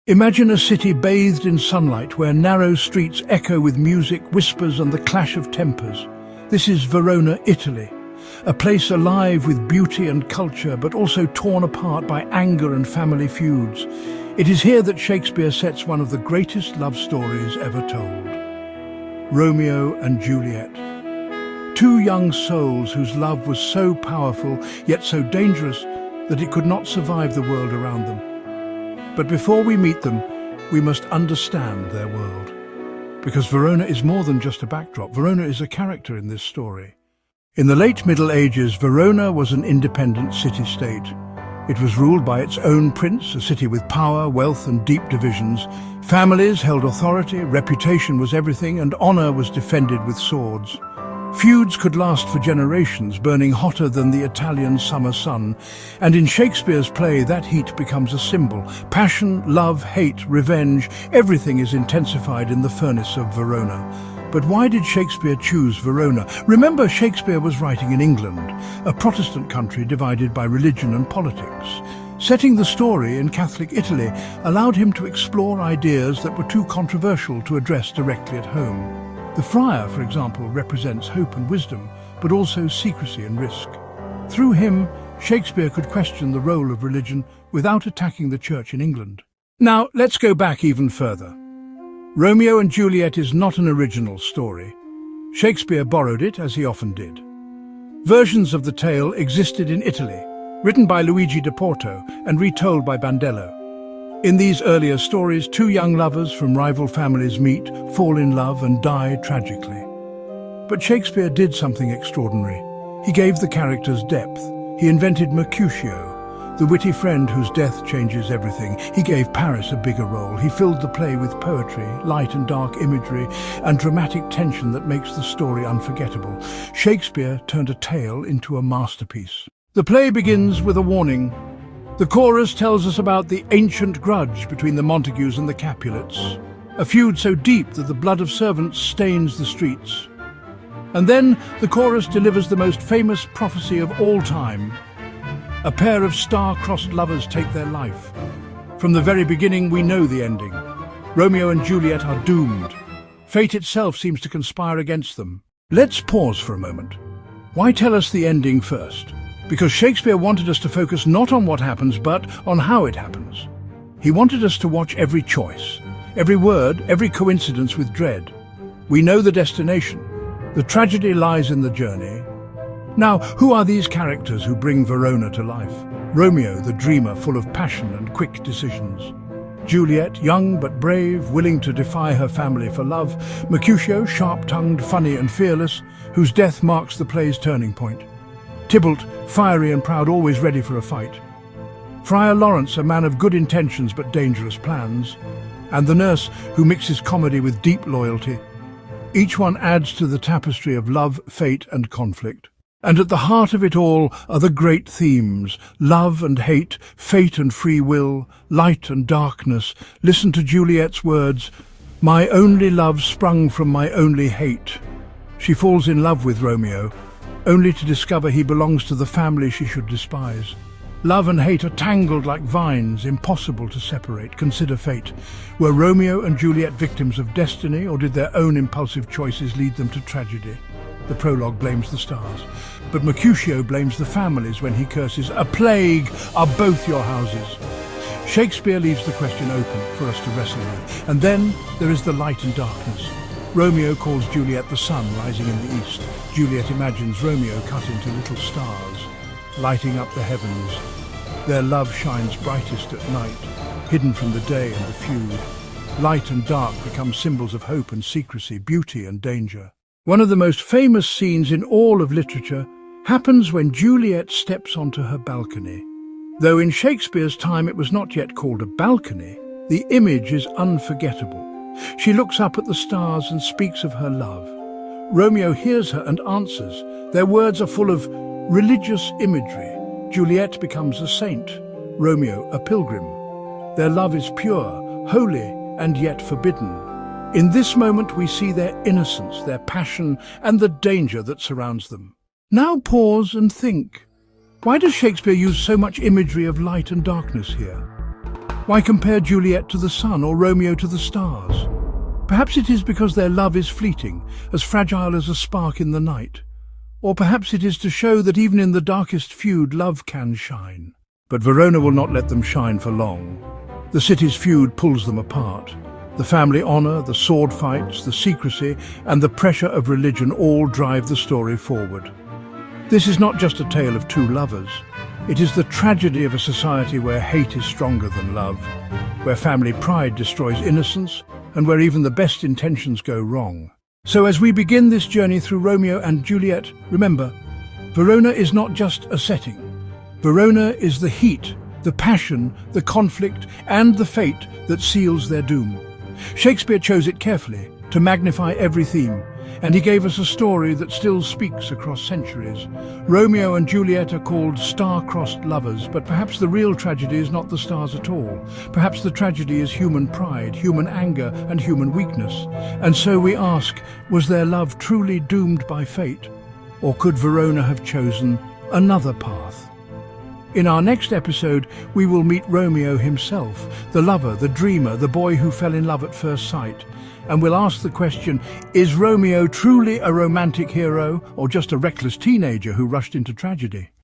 Imagine a city bathed in sunlight where narrow streets echo with music, whispers and the clash of tempers. This is Verona, Italy, a place alive with beauty and culture but also torn apart by anger and family feuds. It is here that Shakespeare sets one of the greatest love stories ever told. Romeo and Juliet. Two young souls whose love was so powerful yet so dangerous that it could not survive the world around them. But before we meet them, we must understand their world. Because Verona is more than just a backdrop. Verona is a character in this story. In the late Middle Ages, Verona was an independent city-state. It was ruled by its own prince, a city with power, wealth and deep divisions. Families held authority, reputation was everything, and honor was defended with swords. Feuds could last for generations, burning hotter than the Italian summer sun. And in Shakespeare's play, that heat becomes a symbol. Passion, love, hate, revenge, everything is intensified in the furnace of Verona. But why did Shakespeare choose Verona? Remember, Shakespeare was writing in England, a Protestant country divided by religion and politics. Setting the story in Catholic Italy allowed him to explore ideas that were too controversial to address directly at home. The friar, for example, represents hope and wisdom, but also secrecy and risk. Through him, Shakespeare could question the role of religion without attacking the church in England. Now, let's go back even further. Romeo and Juliet is not an original story. Shakespeare borrowed it, as he often did. Versions of the tale existed in Italy, written by Luigi da Porto and retold by Bandello. In these earlier stories, two young lovers from rival families meet, fall in love and die tragically. But Shakespeare did something extraordinary. He gave the characters depth. He invented Mercutio, the witty friend whose death changes everything. He gave Paris a bigger role. He filled the play with poetry, light and dark imagery, and dramatic tension that makes the story unforgettable. Shakespeare turned a tale into a masterpiece. The play begins with a warning. The chorus tells us about the ancient grudge between the Montagues and the Capulets, a feud so deep that the blood of servants stains the streets. And then the chorus delivers the most famous prophecy of all time. A pair of star-crossed lovers take their life. From the very beginning, we know the ending. Romeo and Juliet are doomed. Fate itself seems to conspire against them. Let's pause for a moment. Why tell us the ending first? Because Shakespeare wanted us to focus not on what happens, but on how it happens. He wanted us to watch every choice, every word, every coincidence with dread. We know the destination. The tragedy lies in the journey. Now, who are these characters who bring Verona to life? Romeo, the dreamer, full of passion and quick decisions. Juliet, young but brave, willing to defy her family for love. Mercutio, sharp-tongued, funny and fearless, whose death marks the play's turning point. Tybalt, fiery and proud, always ready for a fight. Friar Lawrence, a man of good intentions but dangerous plans. And the nurse, who mixes comedy with deep loyalty. Each one adds to the tapestry of love, fate and conflict. And at the heart of it all are the great themes: love and hate, fate and free will, light and darkness. Listen to Juliet's words, "My only love sprung from my only hate." She falls in love with Romeo, only to discover he belongs to the family she should despise. Love and hate are tangled like vines, impossible to separate. Consider fate. Were Romeo and Juliet victims of destiny, or did their own impulsive choices lead them to tragedy? The prologue blames the stars, but Mercutio blames the families when he curses, "A plague are both your houses." Shakespeare leaves the question open for us to wrestle with. And then there is the light and darkness. Romeo calls Juliet the sun rising in the east. Juliet imagines Romeo cut into little stars, lighting up the heavens. Their love shines brightest at night, hidden from the day and the feud. Light and dark become symbols of hope and secrecy, beauty and danger. One of the most famous scenes in all of literature happens when Juliet steps onto her balcony. Though in Shakespeare's time it was not yet called a balcony, the image is unforgettable. She looks up at the stars and speaks of her love. Romeo hears her and answers. Their words are full of religious imagery. Juliet becomes a saint, Romeo a pilgrim. Their love is pure, holy, and yet forbidden. In this moment we see their innocence, their passion, and the danger that surrounds them. Now pause and think. Why does Shakespeare use so much imagery of light and darkness here? Why compare Juliet to the sun or Romeo to the stars? Perhaps it is because their love is fleeting, as fragile as a spark in the night. Or perhaps it is to show that even in the darkest feud, love can shine. But Verona will not let them shine for long. The city's feud pulls them apart. The family honor, the sword fights, the secrecy, and the pressure of religion all drive the story forward. This is not just a tale of two lovers. It is the tragedy of a society where hate is stronger than love, where family pride destroys innocence, and where even the best intentions go wrong. So as we begin this journey through Romeo and Juliet, remember, Verona is not just a setting. Verona is the heat, the passion, the conflict, and the fate that seals their doom. Shakespeare chose it carefully to magnify every theme, and he gave us a story that still speaks across centuries. Romeo and Juliet are called star-crossed lovers, but perhaps the real tragedy is not the stars at all. Perhaps the tragedy is human pride, human anger, and human weakness. And so we ask, was their love truly doomed by fate? Or could Verona have chosen another path? In our next episode, we will meet Romeo himself, the lover, the dreamer, the boy who fell in love at first sight. And we'll ask the question, is Romeo truly a romantic hero or just a reckless teenager who rushed into tragedy?